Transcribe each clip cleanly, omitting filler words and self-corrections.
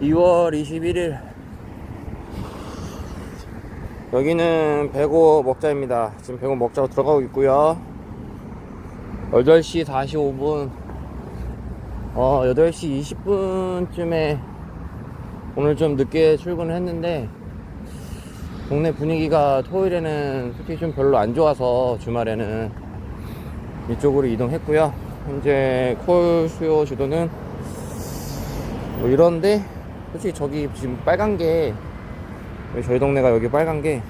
2월 21일 여기는 백오 먹자입니다. 지금 백오 먹자로 들어가고 있고요. 8시 45분 8시 20분쯤에 오늘 좀 늦게 출근을 했는데 동네 분위기가 토요일에는 솔직히 좀 별로 안 좋아서 주말에는 이쪽으로 이동했고요. 현재 콜 수요 주도는 뭐 이런데 솔직히 저기 지금 빨간 게 저희 동네가 여기 빨간 게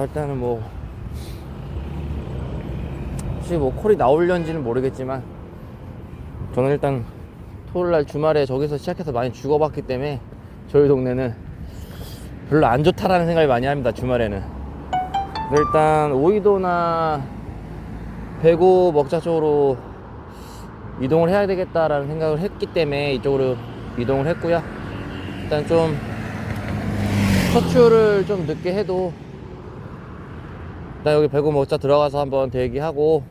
일단은 뭐 혹시 뭐 콜이 나올련지는 모르겠지만 저는 일단 토요일날 주말에 저기서 시작해서 많이 죽어봤기 때문에 저희 동네는 별로 안 좋다라는 생각을 많이 합니다. 주말에는. 일단 오이도나 백오 먹자 쪽으로 이동을 해야 되겠다라는 생각을 했기 때문에 이쪽으로 이동을 했고요. 일단 좀 처출을 좀 늦게 해도 일단 여기 백오 먹자 들어가서 한번 대기하고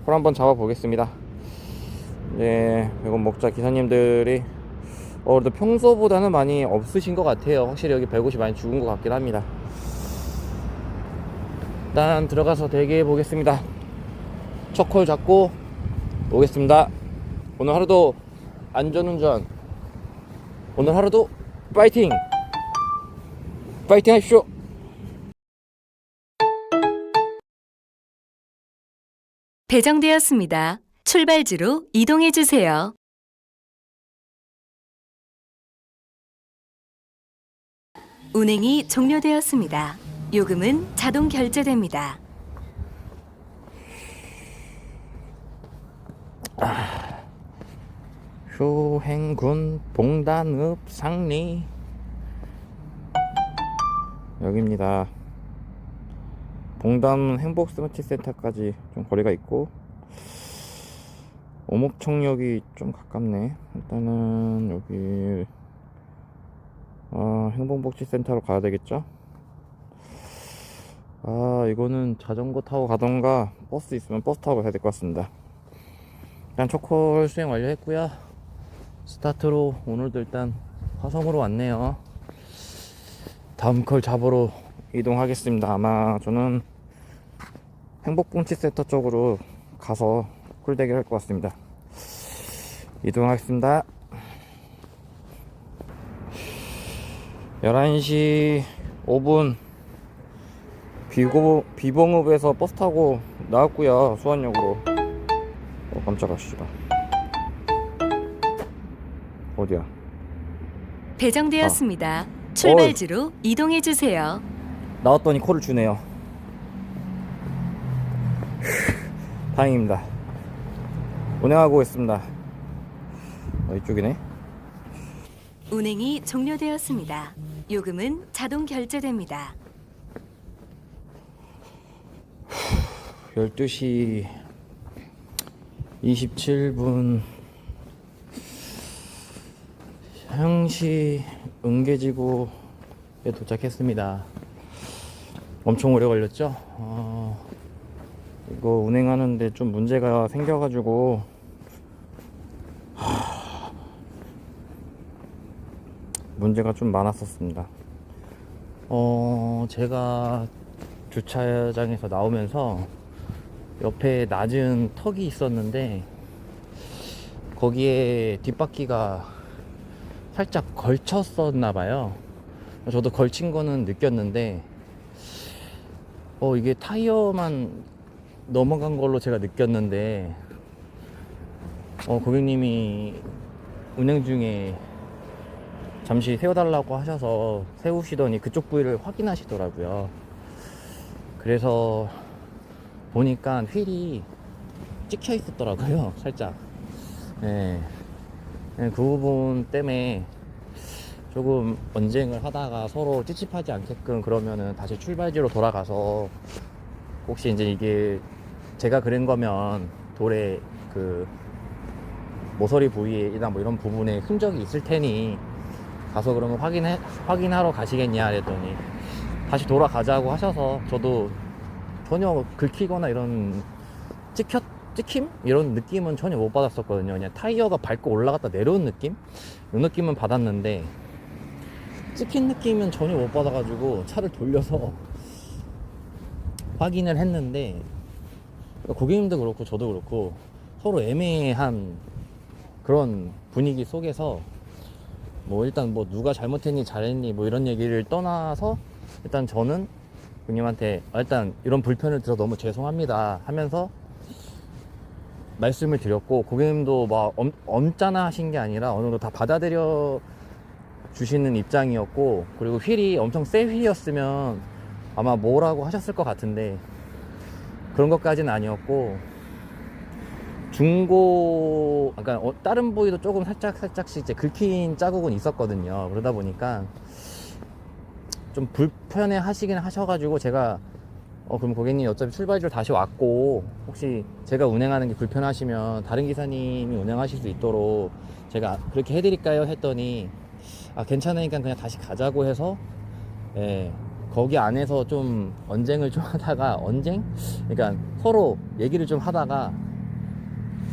콜 한번 잡아 보겠습니다. 네, 백오 먹자 기사님들이 그래도 평소보다는 많이 없으신 것 같아요. 확실히 여기 150이 많이 죽은 것 같긴 합니다. 일단 들어가서 대기해 보겠습니다. 첫 콜 잡고 오겠습니다. 오늘 하루도 안전운전, 오늘 하루도 파이팅! 파이팅 하십시오! 배정되었습니다. 출발지로 이동해 주세요. 운행이 종료되었습니다. 요금은 자동 결제됩니다. 효행군 봉단읍 상리 여기입니다. 봉단 행복스마트센터까지 좀 거리가 있고 오목청역이 좀 가깝네. 일단은 여기 행복복지센터로 가야 되겠죠. 이거는 자전거 타고 가던가 버스 있으면 버스 타고 가야 될 것 같습니다. 일단 초콜 수행 완료했고요. 스타트로 오늘도 일단 화성으로 왔네요. 다음 콜 잡으러 이동하겠습니다. 아마 저는 행복복지센터 쪽으로 가서 콜 대기를 할 것 같습니다. 이동하겠습니다. 11시 5분 비봉읍에서 버스 타고 나왔고요. 수원역으로. 깜짝아 씨발. 어디야? 배정되었습니다. 출발지로 이동해 주세요. 나왔더니 콜을 주네요. 다행입니다. 운행하고 있습니다. 이쪽이네. 운행이 종료되었습니다. 요금은 자동 결제됩니다. 12시 27분 향시 은계지구에 도착했습니다. 엄청 오래 걸렸죠? 이거 운행하는데 좀 문제가 생겨가지고 문제가 좀 많았었습니다. 제가 주차장에서 나오면서 옆에 낮은 턱이 있었는데 거기에 뒷바퀴가 살짝 걸쳤었나봐요. 저도 걸친 거는 느꼈는데 이게 타이어만 넘어간 걸로 제가 느꼈는데 고객님이 운행 중에 잠시 세워달라고 하셔서 세우시더니 그쪽 부위를 확인하시더라고요. 그래서 보니까 휠이 찍혀 있었더라고요. 살짝. 네. 그 부분 때문에 조금 언쟁을 하다가 서로 찝찝하지 않게끔 그러면은 다시 출발지로 돌아가서 혹시 이제 이게 제가 그린 거면 돌에 그 모서리 부위나 뭐 이런 부분에 흔적이 있을 테니 가서 그러면 확인하러 가시겠냐 그랬더니 다시 돌아가자고 하셔서 저도 전혀 긁히거나 이런 찍힘? 이런 느낌은 전혀 못 받았었거든요. 그냥 타이어가 밟고 올라갔다 내려온 느낌? 이 느낌은 받았는데 찍힌 느낌은 전혀 못 받아가지고 차를 돌려서 확인을 했는데, 고객님도 그렇고 저도 그렇고 서로 애매한 그런 분위기 속에서 뭐 일단 뭐 누가 잘못했니 잘했니 뭐 이런 얘기를 떠나서 일단 저는 고객님한테 일단 이런 불편을 드려 너무 죄송합니다 하면서 말씀을 드렸고, 고객님도 막 엄짜나 하신 게 아니라 어느 정도 다 받아들여 주시는 입장이었고, 그리고 휠이 엄청 새 휠이었으면 아마 뭐라고 하셨을 것 같은데 그런 것까지는 아니었고, 중고, 그러니까 다른 부위도 조금 살짝씩 이제 긁힌 자국은 있었거든요. 그러다 보니까 좀 불편해 하시긴 하셔가지고, 제가 그럼 고객님 어차피 출발지로 다시 왔고 혹시 제가 운행하는 게 불편하시면 다른 기사님이 운행하실 수 있도록 제가 그렇게 해드릴까요? 했더니 괜찮으니까 그냥 다시 가자고 해서, 예, 거기 안에서 좀 언쟁을 좀 하다가, 그러니까 서로 얘기를 좀 하다가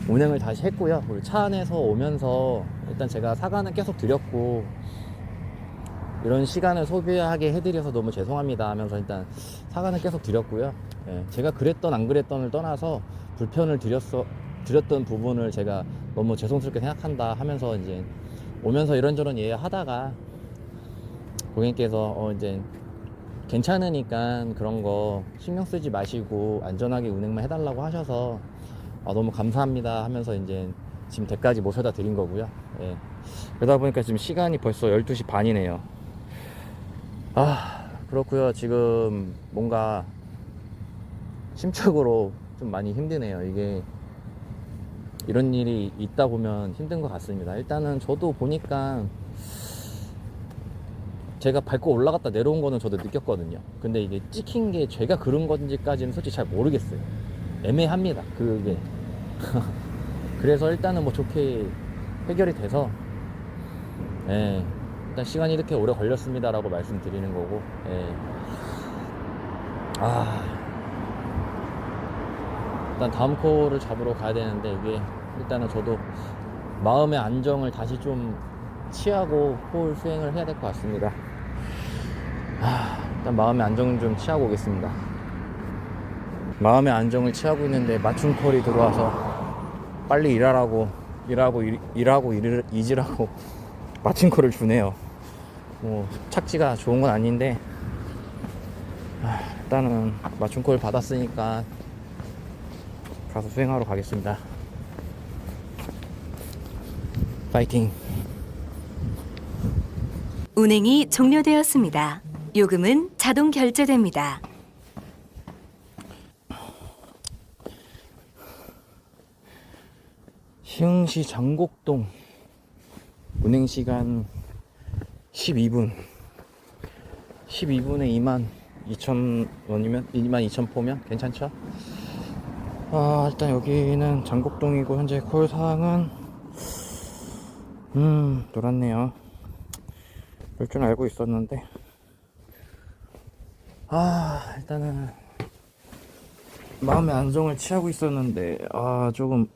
운행을 다시 했고요. 그리고 차 안에서 오면서 일단 제가 사과는 계속 드렸고, 이런 시간을 소비하게 해드려서 너무 죄송합니다 하면서 일단 사과는 계속 드렸고요. 예, 제가 그랬던 안 그랬던을 떠나서 불편을 드렸던 부분을 제가 너무 죄송스럽게 생각한다 하면서 이제 오면서 이런저런 얘기하다가 고객님께서 이제 괜찮으니까 그런 거 신경 쓰지 마시고 안전하게 운행만 해달라고 하셔서 너무 감사합니다 하면서 이제 지금 댁까지 모셔다 드린 거고요. 예. 그러다 보니까 지금 시간이 벌써 12시 반이네요. 그렇고요. 지금 뭔가 심적으로 좀 많이 힘드네요. 이게 이런 일이 있다 보면 힘든 것 같습니다. 일단은 저도 보니까 제가 밟고 올라갔다 내려온 거는 저도 느꼈거든요. 근데 이게 찍힌 게 제가 그런 건지까지는 솔직히 잘 모르겠어요. 애매합니다, 그게. 그래서 일단은 뭐 좋게 해결이 돼서, 예, 일단 시간이 이렇게 오래 걸렸습니다라고 말씀드리는 거고, 예. 일단 다음 콜을 잡으러 가야 되는데, 이게 일단은 저도 마음의 안정을 다시 좀 취하고 콜 수행을 해야 될 것 같습니다. 일단 마음의 안정을 좀 취하고 오겠습니다. 마음의 안정을 취하고 있는데 맞춤 콜이 들어와서 빨리 일하라고 잊으라고 맞춤 콜을 주네요. 뭐 착지가 좋은 건 아닌데, 일단은 맞춤 콜 받았으니까 가서 수행하러 가겠습니다. 파이팅. 운행이 종료되었습니다. 요금은 자동 결제됩니다. 시흥시 장곡동 운행시간 12분에 22,000원이면 22,000포면 괜찮죠? 일단 여기는 장곡동이고 현재 콜 사항은 놀았네요. 그럴 줄 알고 있었는데, 일단은 마음의 안정을 취하고 있었는데, 조금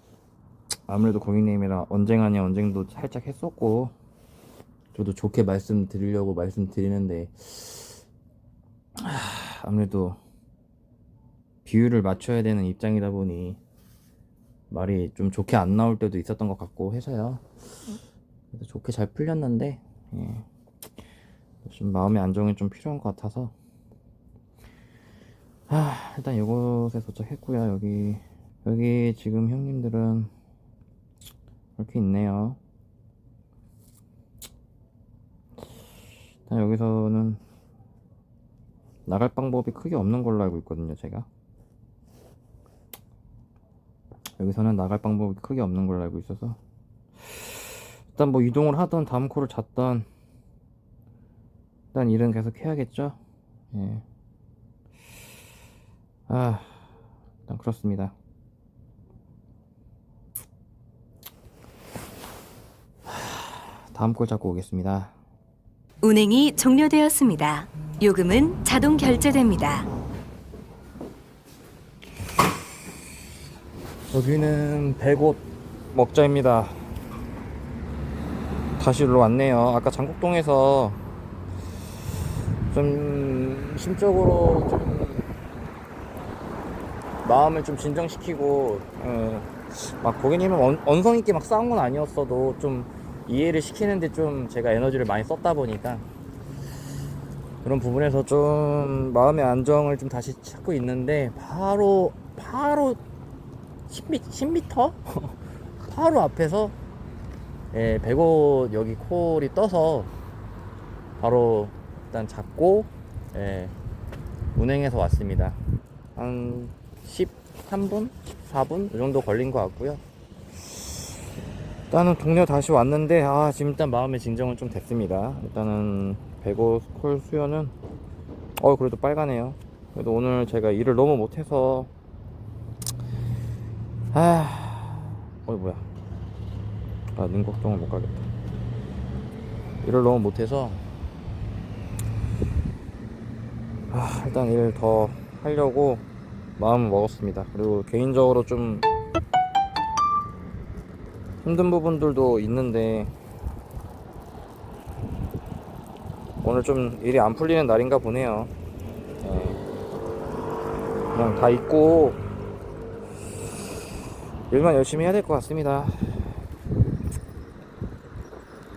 아무래도 고객님이랑 언쟁 아니야 언쟁도 살짝 했었고, 저도 좋게 말씀드리려고 말씀드리는데, 아무래도 비율을 맞춰야 되는 입장이다 보니 말이 좀 좋게 안 나올 때도 있었던 것 같고 해서요. 그래서 좋게 잘 풀렸는데, 예, 좀 마음의 안정이 좀 필요한 것 같아서, 일단 이곳에 도착했고요. 여기 지금 형님들은 이렇게 있네요. 일단 여기서는 나갈 방법이 크게 없는 걸로 알고 있거든요. 제가 여기서는 나갈 방법이 크게 없는 걸로 알고 있어서, 일단 뭐 이동을 하던 다음 콜을 잡던 일단 일은 계속 해야겠죠. 예. 일단 그렇습니다. 다음 콜 잡고 오겠습니다. 운행이 종료되었습니다. 요금은 자동 결제됩니다. 여기는 100옷 먹자입니다. 다시 일로 왔네요. 아까 장곡동에서 좀 심적으로 좀 마음을 좀 진정시키고 막 고객님은 언성 있게 막 싸운 건 아니었어도 좀 이해를 시키는데 좀 제가 에너지를 많이 썼다 보니까 그런 부분에서 좀 마음의 안정을 좀 다시 찾고 있는데 바로 10m? 바로 앞에서 105 여기 콜이 떠서 바로 일단 잡고 운행해서 왔습니다. 한 13분? 14분? 이 정도 걸린 것 같고요. 일단은 동네 다시 왔는데 지금 일단 마음의 진정은 좀 됐습니다. 일단은 105 콜 수요는 그래도 빨가네요. 그래도 오늘 제가 일을 너무 못해서 뭐야 능곡동을 못 가겠다. 일을 너무 못해서 일단 일 더 하려고 마음을 먹었습니다. 그리고 개인적으로 좀 힘든 부분들도 있는데 오늘 좀 일이 안 풀리는 날인가 보네요. 그냥 다 잊고 일만 열심히 해야 될 것 같습니다.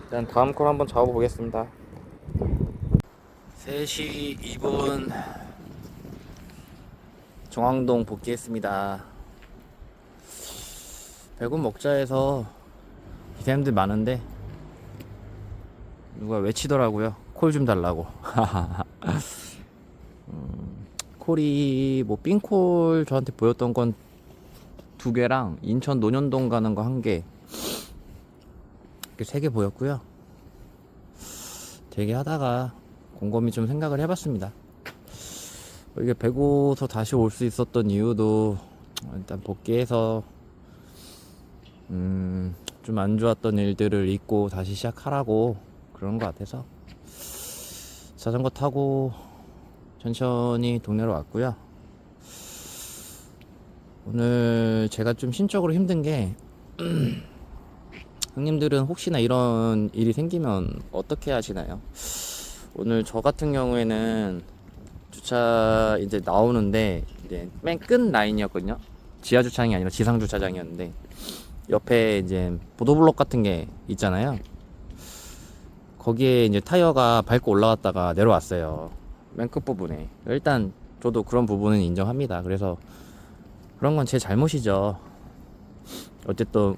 일단 다음 콜 한번 잡아보겠습니다. 3시 2분 정왕동 복귀했습니다. 100원 먹자에서 기사님들 많은데 누가 외치더라고요. 콜 좀 달라고. 콜이 뭐 삥콜 저한테 보였던 건 2개랑 인천 논현동 가는 거 1개, 이렇게 3개 보였고요. 되게 하다가 곰곰이 좀 생각을 해봤습니다. 이게 105서 다시 올 수 있었던 이유도 일단 복귀해서 좀 안 좋았던 일들을 잊고 다시 시작하라고 그런 것 같아서 자전거 타고 천천히 동네로 왔고요. 오늘 제가 좀 심적으로 힘든 게 형님들은 혹시나 이런 일이 생기면 어떻게 하시나요? 오늘 저 같은 경우에는 주차 이제 나오는데 이제 맨 끝 라인이었거든요. 지하 주차장이 아니라 지상 주차장이었는데 옆에 이제 보도블록 같은 게 있잖아요. 거기에 이제 타이어가 밟고 올라갔다가 내려왔어요. 맨 끝부분에. 일단 저도 그런 부분은 인정합니다. 그래서 그런 건 제 잘못이죠. 어쨌든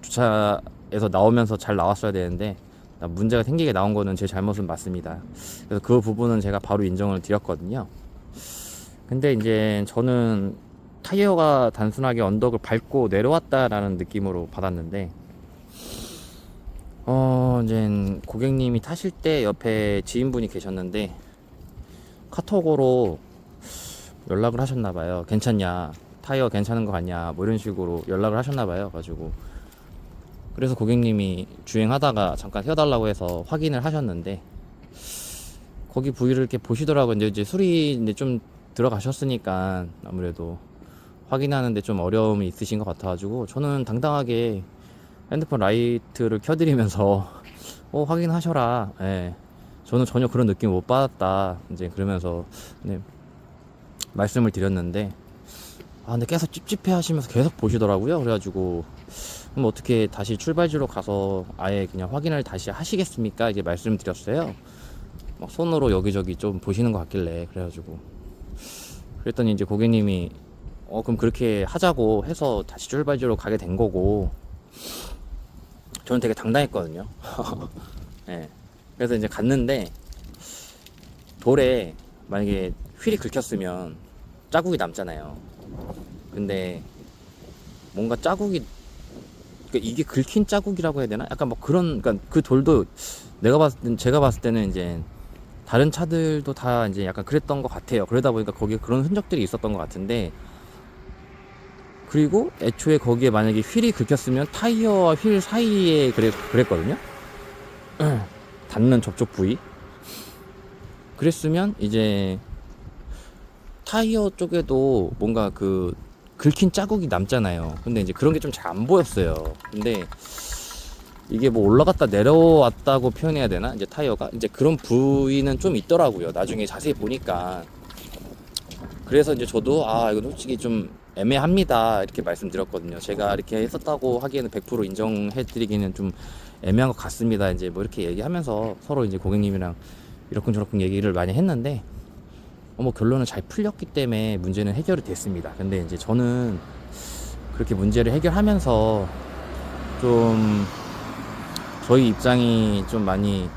주차에서 나오면서 잘 나왔어야 되는데 문제가 생기게 나온 거는 제 잘못은 맞습니다. 그래서 그 부분은 제가 바로 인정을 드렸거든요. 근데 이제 저는 타이어가 단순하게 언덕을 밟고 내려왔다라는 느낌으로 받았는데 이제 고객님이 타실 때 옆에 지인분이 계셨는데 카톡으로 연락을 하셨나봐요. 괜찮냐, 타이어 괜찮은 거 같냐, 뭐 이런 식으로 연락을 하셨나봐요. 가지고 그래서 고객님이 주행하다가 잠깐 세워달라고 해서 확인을 하셨는데 거기 부위를 이렇게 보시더라고요. 이제 수리 이제 좀 들어가셨으니까 아무래도 확인하는데 좀 어려움이 있으신 것 같아가지고 저는 당당하게 핸드폰 라이트를 켜드리면서 확인하셔라. 저는 전혀 그런 느낌 못 받았다. 이제 그러면서 말씀을 드렸는데 근데 계속 찝찝해 하시면서 계속 보시더라고요. 그래가지고 그럼 어떻게 다시 출발지로 가서 아예 그냥 확인을 다시 하시겠습니까? 이제 말씀드렸어요. 막 손으로 여기저기 좀 보시는 것 같길래 그래가지고 그랬더니 이제 고객님이 그럼 그렇게 하자고 해서 다시 출발지로 가게 된 거고 저는 되게 당당했거든요. 그래서 이제 갔는데 돌에 만약에 휠이 긁혔으면 자국이 남잖아요. 근데 뭔가 자국이 이게 긁힌 자국이라고 해야 되나? 약간 뭐 그러니까 그 돌도 제가 봤을 때는 이제 다른 차들도 다 이제 약간 그랬던 것 같아요. 그러다 보니까 거기에 그런 흔적들이 있었던 것 같은데 그리고 애초에 거기에 만약에 휠이 긁혔으면 타이어와 휠 사이에 그랬거든요. 닿는 접촉 부위. 그랬으면 이제 타이어 쪽에도 뭔가 그 긁힌 자국이 남잖아요. 근데 이제 그런 게 좀 잘 안 보였어요. 근데 이게 뭐 올라갔다 내려왔다고 표현해야 되나? 이제 타이어가 이제 그런 부위는 좀 있더라고요. 나중에 자세히 보니까. 그래서 이제 저도 이거 솔직히 좀 애매합니다 이렇게 말씀드렸거든요. 제가 이렇게 했었다고 하기에는 100% 인정해드리기는 좀 애매한 것 같습니다. 이제 뭐 이렇게 얘기하면서 서로 이제 고객님이랑 이러쿵저러쿵 얘기를 많이 했는데 뭐 결론은 잘 풀렸기 때문에 문제는 해결이 됐습니다. 근데 이제 저는 그렇게 문제를 해결하면서 좀 저희 입장이 좀 많이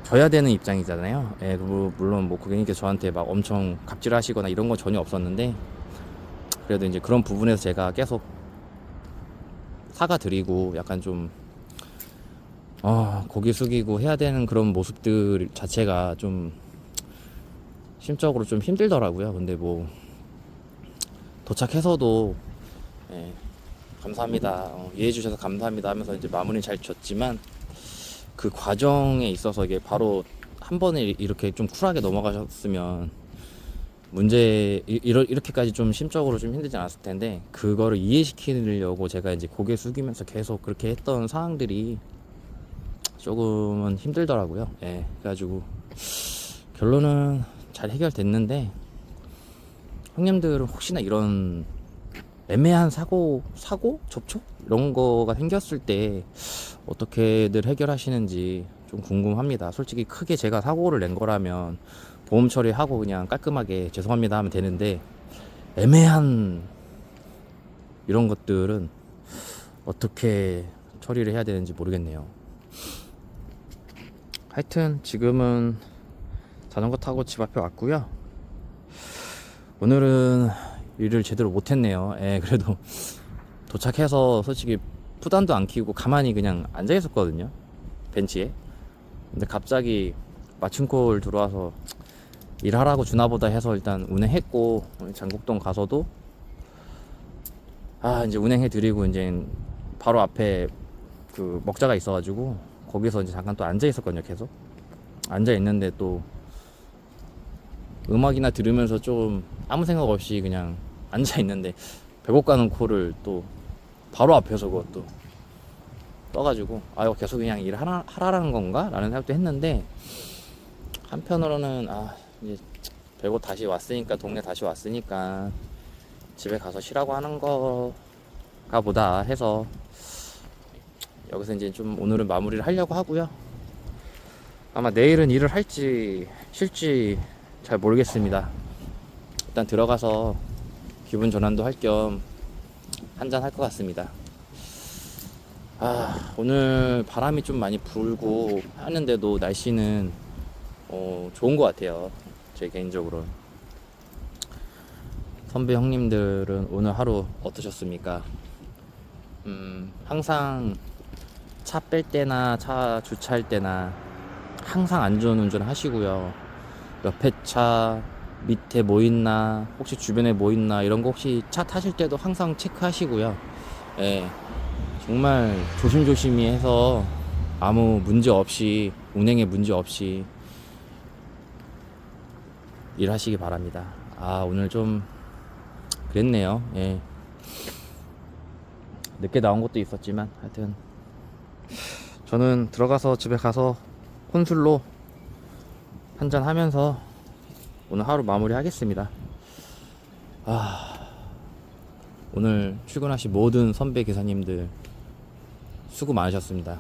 져야 되는 입장이잖아요. 예, 물론 뭐 고객님께서 저한테 막 엄청 갑질하시거나 이런 건 전혀 없었는데 그래도 이제 그런 부분에서 제가 계속 사과드리고 약간 좀 고개 숙이고 해야 되는 그런 모습들 자체가 좀 심적으로 좀 힘들더라고요. 근데 뭐 도착해서도 감사합니다, 이해해 주셔서 감사합니다 하면서 이제 마무리 잘 졌지만 그 과정에 있어서 이게 바로 한 번에 이렇게 좀 쿨하게 넘어가셨으면 이렇게까지 좀 심적으로 좀 힘들지 않았을 텐데 그거를 이해시키려고 제가 이제 고개 숙이면서 계속 그렇게 했던 상황들이 조금은 힘들더라고요. 그래가지고 결론은 잘 해결됐는데 형님들은 혹시나 이런 애매한 사고 접촉 이런 거가 생겼을 때 어떻게들 해결하시는지 좀 궁금합니다. 솔직히 크게 제가 사고를 낸 거라면 보험 처리하고 그냥 깔끔하게 죄송합니다 하면 되는데 애매한 이런 것들은 어떻게 처리를 해야 되는지 모르겠네요. 하여튼 지금은 자전거 타고 집 앞에 왔고요. 오늘은 일을 제대로 못했네요. 그래도 도착해서 솔직히 푸단도 안 키우고 가만히 그냥 앉아 있었거든요, 벤치에. 근데 갑자기 맞춤콜 들어와서 일하라고 주나보다 해서 일단 운행했고, 장곡동 가서도 이제 운행해드리고 이제 바로 앞에 그 먹자가 있어가지고 거기서 이제 잠깐 또 앉아 있었거든요. 계속 앉아 있는데 또 음악이나 들으면서 좀 아무 생각 없이 그냥 앉아 있는데 배고 가는 콜을 또 바로 앞에서 그것도 떠가지고 이거 계속 그냥 일하라는 건가? 라는 생각도 했는데 한편으로는 이제 배고 다시 왔으니까 동네 다시 왔으니까 집에 가서 쉬라고 하는 거가 보다 해서 여기서 이제 좀 오늘은 마무리를 하려고 하고요. 아마 내일은 일을 할지 쉴지 잘 모르겠습니다. 일단 들어가서 기분 전환도 할 겸 한잔 할 것 같습니다. 오늘 바람이 좀 많이 불고 하는데도 날씨는 좋은 것 같아요. 제 개인적으로. 선배 형님들은 오늘 하루 어떠셨습니까? 항상 차 뺄 때나 차 주차할 때나 항상 안전운전 하시고요. 옆에 차 밑에 뭐 있나, 혹시 주변에 뭐 있나 이런 거 혹시 차 타실 때도 항상 체크하시고요. 정말 조심조심히 해서 아무 문제 없이, 운행에 문제 없이 일하시기 바랍니다. 오늘 좀 그랬네요. 늦게 나온 것도 있었지만 하여튼 저는 들어가서 집에 가서 혼술로 한잔 하면서 오늘 하루 마무리 하겠습니다. 오늘 출근하신 모든 선배 기사님들 수고 많으셨습니다.